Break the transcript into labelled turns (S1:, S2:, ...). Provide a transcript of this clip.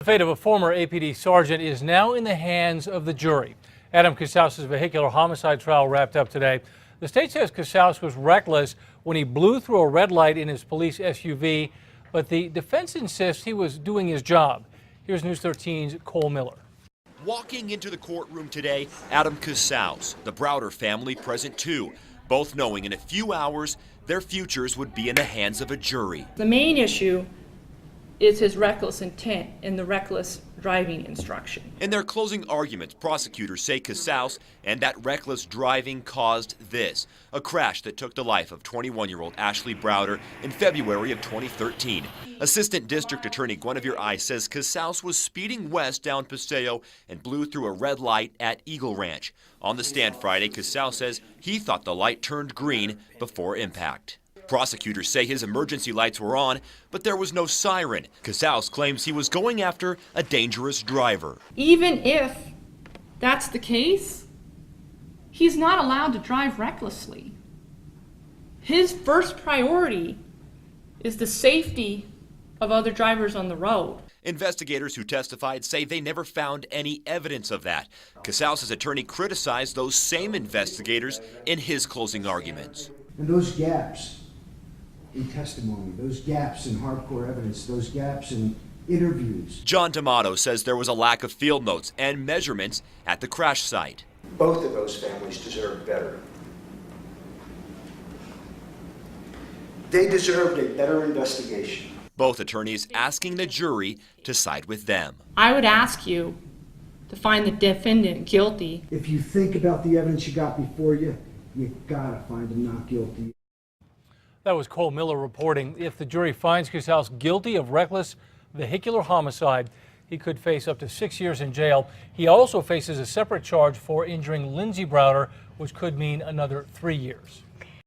S1: fate of a former APD sergeant is now in the hands of the jury. Adam Casaus' vehicular homicide trial wrapped up today. The state says Casaus was reckless when he blew through a red light in his police SUV, but the defense insists he was doing his job. Here's News 13's Cole Miller.
S2: Walking into the courtroom today, Adam Casaus, the Browder family present too, both knowing in a few hours their futures would be in the hands of a jury.
S3: The main issue is his reckless intent in the reckless driving instruction.
S2: In their closing arguments, prosecutors say Casaus and that reckless driving caused this, a crash that took the life of 21-year-old Ashley Browder in February of 2013. Assistant District Attorney Guinevere Ice says Casaus was speeding west down Paseo and blew through a red light at Eagle Ranch. On the stand Friday, Casaus says he thought the light turned green before impact. Prosecutors say his emergency lights were on, but there was no siren. Casaus claims he was going after a dangerous driver.
S3: Even if that's the case, he's not allowed to drive recklessly. His first priority is the safety of other drivers on the road.
S2: Investigators who testified say they never found any evidence of that. Casaus' attorney criticized those same investigators in his closing arguments.
S4: And those gaps in testimony, those gaps in hardcore evidence, those gaps in interviews.
S2: John D'Amato says there was a lack of field notes and measurements at the crash site.
S5: Both of those families deserve better. They deserved a better investigation.
S2: Both attorneys asking the jury to side with them.
S3: I would ask you to find the defendant guilty.
S4: If you think about the evidence you got before you, you gotta find him not guilty.
S1: That was Cole Miller reporting. If the jury finds Casaus guilty of reckless vehicular homicide, he could face up to 6 years in jail. He also faces a separate charge for injuring Lindsay Browder, which could mean another 3 years.